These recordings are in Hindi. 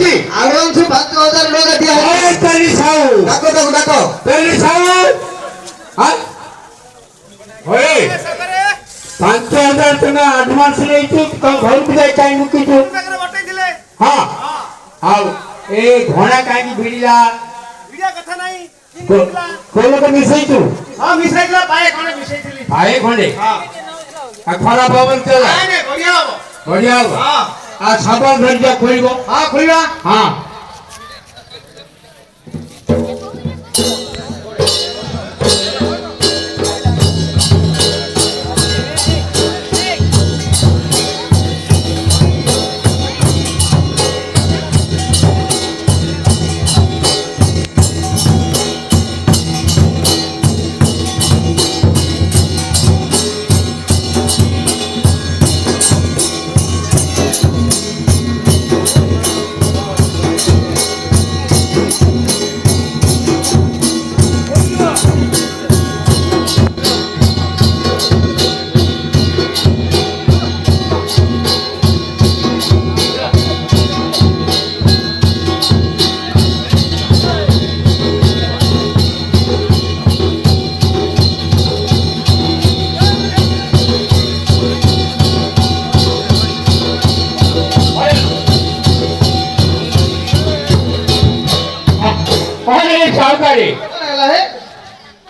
कि आराम से 5000 टका दिया ए तेरी साउ डाको डाको डाको तेरी साउ हां ओए 5000 टका एडवांस ले तू घर को जाई काई मुकी तू बटै दिले हां हां ए घोड़ा काई की भिड़िला भिड़िया कथा नाही कोलो को मिसई तू हां मिसैला पाए खणे मिसैली पाए खणे हां आ खरा पवन चला नाही बढ़िया हो बढ़िया हो हां आ साबन धरिया खोलिबो हां खोलिबा हां सावकारी होला हे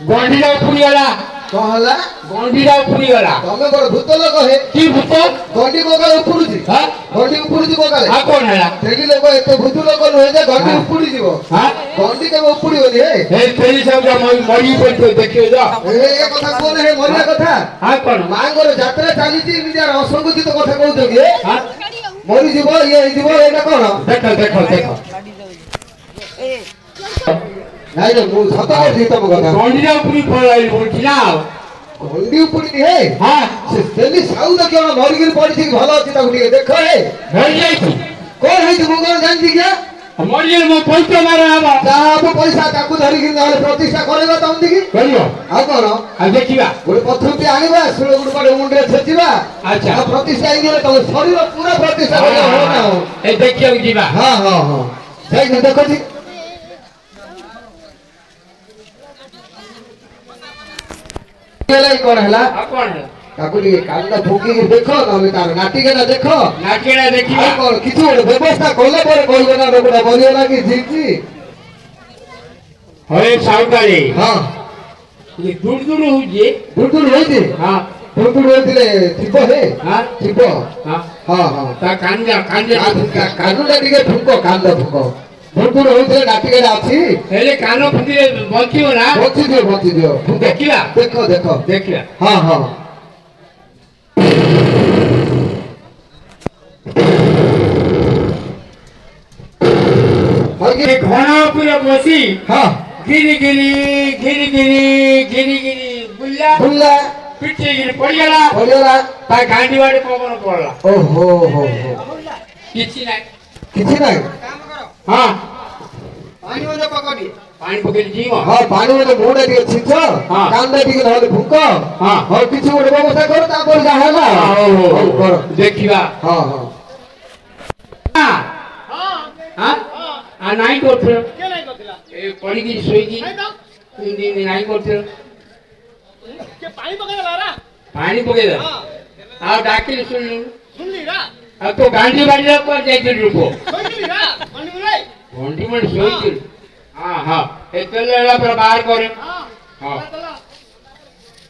गंडीरा उपरी वाला कहला गंडीरा उपरी वाला तमे बड़ भूत लोक हे की भूत गंडी कोकाल उपरुची हां गंडी उपरुची कोकाल आ कोन हला तेली लोक एते भूत लोक नहे जे गंडी उपड़ी जीवो हां गंडी के उपड़ी होनी हे तेरी सब मरी पड़तो देखियो जा ए कथा कोन हे मरिया कथा हां कोन मांगर यात्रा चालीची निजार असंगठित कथा कहू दे हां मरी जीवो ये जीवो एटा कोन देखो देखो देखो नाही रे मु सत करथि तम कथा गंडीरा उपरी पळाई बोलछि ना गंडी उपड़ी हे हां से तेली साउ द केना मरि गिर पड़ी छी भलो अछि ताकू ठीक देखो हे मरि जाई तू कोन हे तू कोन जानती क्या मरि गेल मो पैसा मारे आबा जाब पैसा ताकू धरि गिर नले प्रतिष्ठा करेबा तम देखि करियो आ कोन आ देखिबा गोटे पथरटी आनिबा सुळे गुड पडे मुंडे छेचिबा अच्छा आ प्रतिष्ठा इन गेले तम शरीर पूरा प्रतिष्ठा करियो हो ना हो ए देखियो जीवा हां हां हां जाई देखो जी केलाई कोन हला आ कोन ताकुली कांदा फुकी के देखो नले तार नाटी केना देखो नाटिया देखिबा आ कोन किछु गोटे व्यवस्था कोले पर कहबे ना लोकटा बनियो लागी जीजी होय सावकारी हां ये दूर दूर हो जे दूर होई दे हां दूर होइले थिबो हे हां थिबो हां हां हां ता कांजा कानुटा टिके फुको कांदा फुको दूर होइले नाटी केना अछि हेले कानो फुकिले बचियो ना बची दियो देखिबा देखो देखो देखिबा हां हां ये घोड़ा पूरा बसी हां गिरी गिरी गिरी गिरी गिरी गिरी बुल्ला बुल्ला पिटे गिरी पड़ियाला ता गांडी वाडे पवन पड़ला ओहो हो किछि नाही काम करो हां पानी में पकड़ी पानी पकड़ जीव हां पानी में मोडे दिए छिछ हां कांदा टिके नले फुको हां और किछु गोटे व्यवस्था करो ता पर जा हैला ओहो करो देखिबा हां हां हां हां हां आ नाही करथो के नहीं करथिला ए पड़ी की सोई की नहीं तो तीन दिन नाही करथो के पानी पकड़ला रा पानी पकड़ हां आ डाकिल सुनली रा अब तो गांधी बाड़ी पर जाई रुको सुनली रा पानी में रे घंटी में सोई हां हां ए तेलला पर बाहर करे हां हां चला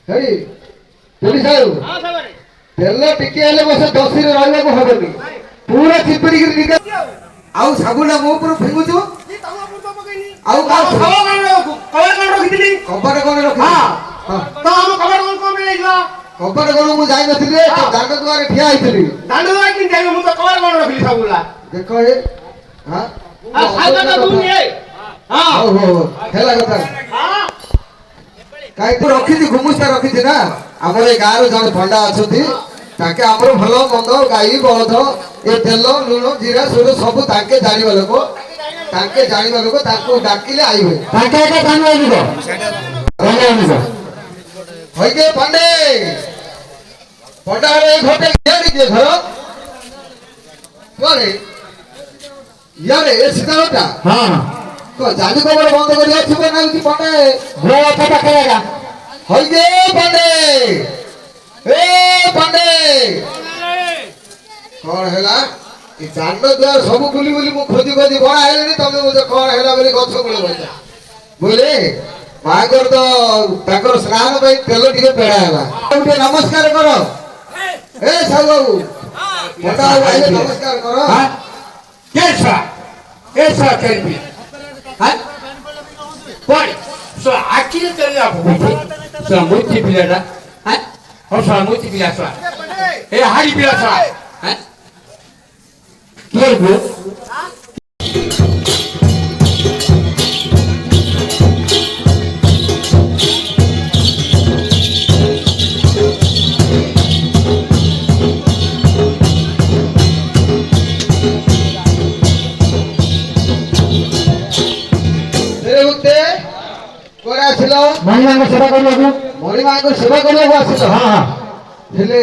हेई तेली साउ हां सबरे तेल टिके हेले बस 10 रे रहबा को हबनी पूरा चिपड़ी गिर निका आउ साबुना मो पर फेंगुछु ई तवा पुर तो पकईनी आउ का कवर कर रखितली कबर कोन रखी हां तो हम कवर को मिलेला कबर कोन मु जाई नथिले तो दांड द्वारे ठिया आइतली दांड द्वारे किन जाई मु तो कवर कोन रखली सबुला देखो ए हां आ सादा का दूर नहीं हां हो हेला कथा हां काई तो रखी थी घुमुस्ता रखी थी ना हमरे गारो जण फंडा अछथि ताके हमरो भलो मंद गाई बळद ए तेल लूण जीरा सोरो सब ताके जानिबा लोक ताको डाकिले आइबे ताके एका जानिबा लोक रहले हमसे होइके पांडे पंडा रे घोटे गेडी के घर तोरे ইয়ারে এ সীতারটা হ্যাঁ তো জাদু কবর বন্ধ করে আসবে না কি পাটে গো পাতা খেলেগা হই গে পান্ডে এ পান্ডে কোন হেলা এই জান্ন দ্বার সব গুলি গুলি মু খোঁজি খোঁজি বড় হেলেনি তবে বুঝে কোন হেলা বলি গছ গুলি বইতা বুঝলে মাগর তো তাকর স্নান পাই তেল ଟିକେ পেড়া হেলা উঠে নমস্কার করো এ সাহু বাবু মোটা আইলে নমস্কার করো হ্যাঁ কেসা এসা কেবি হ্যাঁ পড় সো আকিরে তেলে আপু সো মুতি পিলাটা হ্যাঁ ও সো মুতি পিলাটা এ হাড়ি পিলাটা হ্যাঁ কি করবো রে উঠতে করে আসিল মহিলাଙ୍କ সেবা କରିବାକୁ মণিমাଙ୍କ সেବା କରିବାକୁ ଆସିଲ ହଁ ହଁ ହେଲେ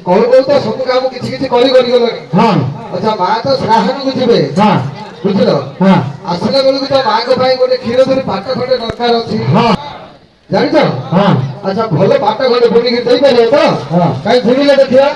କହୁ କହୁ ତ ସବୁ କାମ କିଛି କିଛି କରି କରିଗଲଣି ହଁ ଆଚ୍ଛା ମା ତ ଶ୍ରାବଣକୁ ଯିବେ ହଁ ବୁଝିଲ ହଁ ଆସିଲା ବେଳକୁ ତ ମାଙ୍କ ପାଇଁ ଗୋଟେ କ୍ଷୀର ଧରି ପାଟ ଖଣ୍ଡେ ଦରକାର ଅଛି ହଁ ଜାଣିଛ ହଁ ଆଚ୍ଛା ଭଲ ପାଟ ଖଣ୍ଡେ ବୁଣିକି ଦେଇପାରିବ ତ ହଁ। କାହିଁ ବୁଣିଲେ ଦେଖିବା